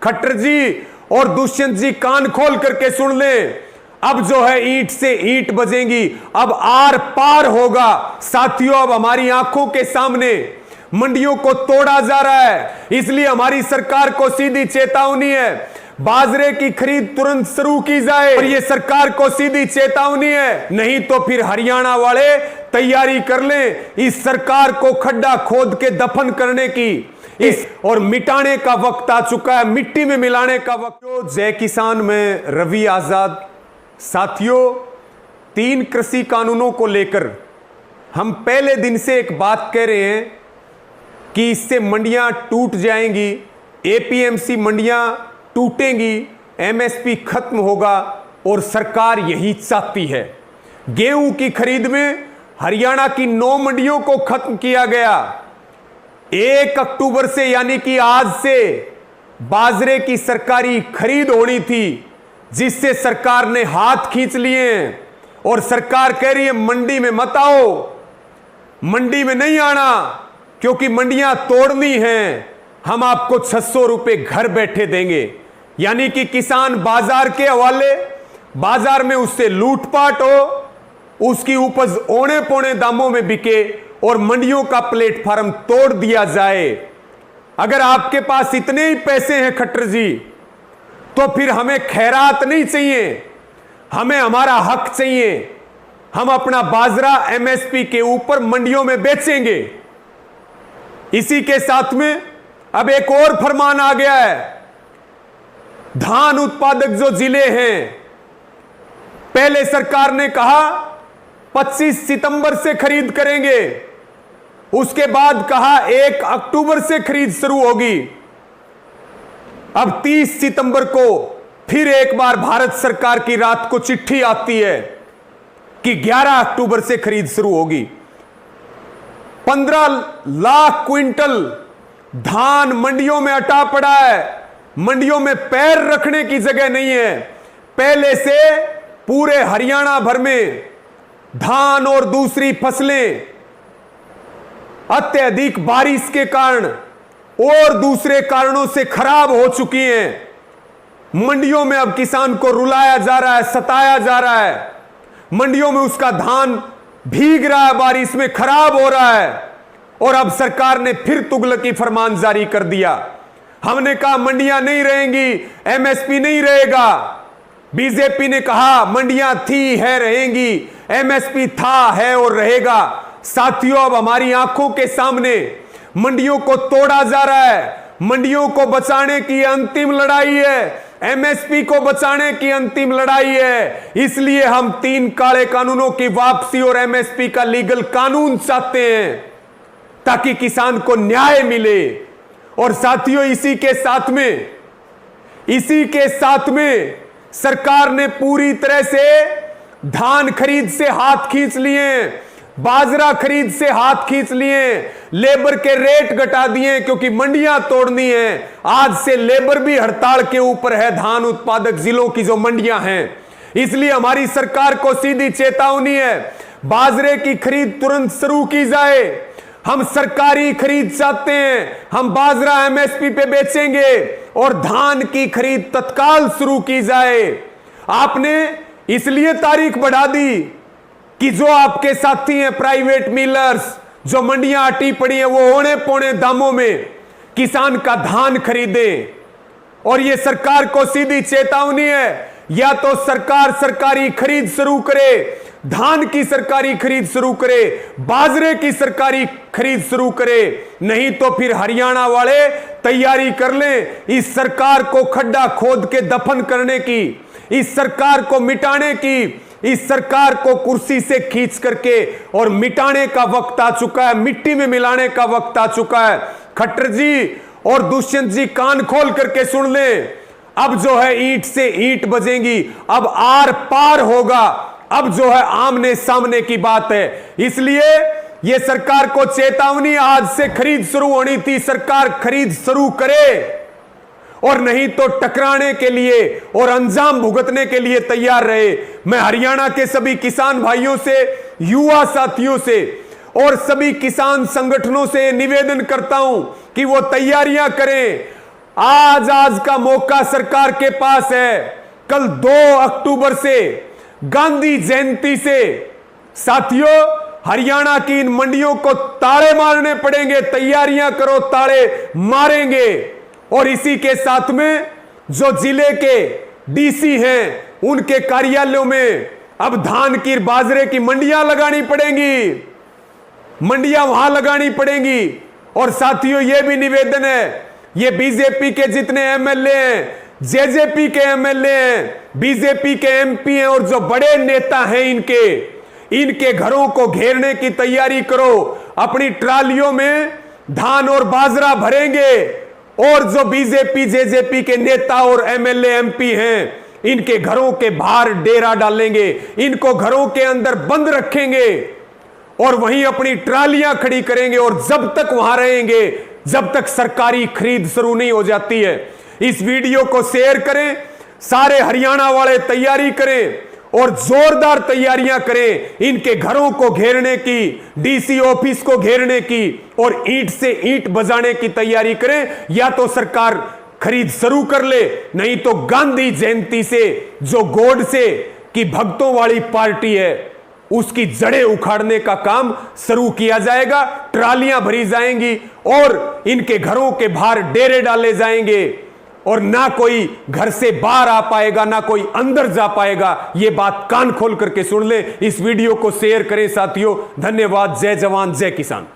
खट्टर जी और दुष्यंत जी कान खोल करके सुन लें, अब जो है ईंट से ईंट बजेंगी, अब आर पार होगा। साथियों, अब हमारी आंखों के सामने मंडियों को तोड़ा जा रहा है, इसलिए हमारी सरकार को सीधी चेतावनी है, बाजरे की खरीद तुरंत शुरू की जाए। और ये सरकार को सीधी चेतावनी है, नहीं तो फिर हरियाणा वाले तैयारी कर लें इस सरकार को खड्डा खोद के दफन करने की, इस और मिटाने का वक्त आ चुका है, मिट्टी में मिलाने का वक्त। जय किसान में रवि आजाद। साथियों, 3 कृषि कानूनों को लेकर हम पहले दिन से एक बात कह रहे हैं कि इससे मंडियां टूट जाएंगी, एपीएमसी मंडियां टूटेंगी, एमएसपी खत्म होगा और सरकार यही चाहती है। गेहूं की खरीद में हरियाणा की 9 मंडियों को खत्म किया गया। 1 अक्टूबर से यानी कि आज से बाजरे की सरकारी खरीद होनी थी, जिससे सरकार ने हाथ खींच लिए और सरकार कह रही है मंडी में मत आओ, मंडी में नहीं आना, क्योंकि मंडियां तोड़नी हैं, हम आपको 600 रुपए घर बैठे देंगे। यानी कि किसान बाजार के हवाले, बाजार में उससे लूटपाट हो, उसकी उपज औने पौने दामों में बिके और मंडियों का प्लेटफार्म तोड़ दिया जाए। अगर आपके पास इतने ही पैसे हैं खट्टर जी, तो फिर हमें खैरात नहीं चाहिए, हमें हमारा हक चाहिए। हम अपना बाजरा एमएसपी के ऊपर मंडियों में बेचेंगे। इसी के साथ में अब एक और फरमान आ गया है, धान उत्पादक जो जिले हैं, पहले सरकार ने कहा 25 सितंबर से खरीद करेंगे, उसके बाद कहा 1 अक्टूबर से खरीद शुरू होगी। अब 30 सितंबर को फिर एक बार भारत सरकार की रात को चिट्ठी आती है कि 11 अक्टूबर से खरीद शुरू होगी। 15 लाख क्विंटल धान मंडियों में अटा पड़ा है, मंडियों में पैर रखने की जगह नहीं है। पहले से पूरे हरियाणा भर में धान और दूसरी फसलें अत्यधिक बारिश के कारण और दूसरे कारणों से खराब हो चुकी हैं। मंडियों में अब किसान को रुलाया जा रहा है, सताया जा रहा है, मंडियों में उसका धान भीग रहा है, बारिश में खराब हो रहा है। और अब सरकार ने फिर तुगलकी फरमान जारी कर दिया। हमने कहा मंडियां नहीं रहेंगी, एमएसपी नहीं रहेगा। बीजेपी ने कहा मंडियां थी है रहेंगी, एमएसपी था है और रहेगा। साथियों, अब हमारी आंखों के सामने मंडियों को तोड़ा जा रहा है, मंडियों को बचाने की अंतिम लड़ाई है, एमएसपी को बचाने की अंतिम लड़ाई है। इसलिए हम 3 काले कानूनों की वापसी और एमएसपी का लीगल कानून चाहते हैं, ताकि किसान को न्याय मिले। और साथियों, इसी के साथ में सरकार ने पूरी तरह से धान खरीद से हाथ खींच लिए, बाजरा खरीद से हाथ खींच लिए, लेबर के रेट घटा दिए, क्योंकि मंडियां तोड़नी है। आज से लेबर भी हड़ताल के ऊपर है, धान उत्पादक जिलों की जो मंडियां हैं। इसलिए हमारी सरकार को सीधी चेतावनी है, बाजरे की खरीद तुरंत शुरू की जाए। हम सरकारी खरीद चाहते हैं, हम बाजरा एमएसपी पे बेचेंगे और धान की खरीद तत्काल शुरू की जाए। आपने इसलिए तारीख बढ़ा दी कि जो आपके साथी हैं प्राइवेट मिलर्स, जो मंडियां अटी पड़ी हैं, वो औने पौने दामों में किसान का धान खरीदे। और ये सरकार को सीधी चेतावनी है, या तो सरकार सरकारी खरीद शुरू करे, धान की सरकारी खरीद शुरू करे, बाजरे की सरकारी खरीद शुरू करे, नहीं तो फिर हरियाणा वाले तैयारी कर लें इस सरकार को खड्डा खोद के दफन करने की, इस सरकार को मिटाने की, इस सरकार को कुर्सी से खींच करके और मिटाने का वक्त आ चुका है, मिट्टी में मिलाने का वक्त आ चुका है। खट्टर जी और दुष्यंत जी कान खोल करके सुन लें, अब जो है ईंट से ईंट बजेंगी, अब आर पार होगा, अब जो है आमने सामने की बात है। इसलिए यह सरकार को चेतावनी, आज से खरीद शुरू होनी थी, सरकार खरीद शुरू करे, और नहीं तो टकराने के लिए और अंजाम भुगतने के लिए तैयार रहे। मैं हरियाणा के सभी किसान भाइयों से, युवा साथियों से और सभी किसान संगठनों से निवेदन करता हूं कि वो तैयारियां करें। आज का मौका सरकार के पास है। कल 2 अक्टूबर से गांधी जयंती से साथियों हरियाणा की इन मंडियों को ताले मारने पड़ेंगे। तैयारियां करो, ताले मारेंगे। और इसी के साथ में जो जिले के डीसी हैं उनके कार्यालयों में अब धान की बाजरे की मंडियां लगानी पड़ेंगी, मंडियां वहां लगानी पड़ेंगी। और साथियों यह भी निवेदन है, ये बीजेपी के जितने एमएलए हैं, जेजेपी के एमएलए हैं, बीजेपी के एमपी हैं और जो बड़े नेता हैं इनके घरों को घेरने की तैयारी करो। अपनी ट्रालियों में धान और बाजरा भरेंगे और जो बीजेपी जेजेपी के नेता और एमएलए एमपी हैं इनके घरों के बाहर डेरा डालेंगे, इनको घरों के अंदर बंद रखेंगे और वहीं अपनी ट्रालियां खड़ी करेंगे। और जब तक वहां रहेंगे जब तक सरकारी खरीद शुरू नहीं हो जाती है। इस वीडियो को शेयर करें, सारे हरियाणा वाले तैयारी करें और जोरदार तैयारियां करें इनके घरों को घेरने की, डीसी ऑफिस को घेरने की और ईंट से ईंट बजाने की तैयारी करें। या तो सरकार खरीद शुरू कर ले, नहीं तो गांधी जयंती से जो गोडसे की भक्तों वाली पार्टी है उसकी जड़ें उखाड़ने का काम शुरू किया जाएगा। ट्रालियां भरी जाएंगी और इनके घरों के बाहर डेरे डाले जाएंगे और ना कोई घर से बाहर आ पाएगा, ना कोई अंदर जा पाएगा। यह बात कान खोल करके सुन ले। इस वीडियो को शेयर करें साथियों। धन्यवाद। जय जवान जय किसान।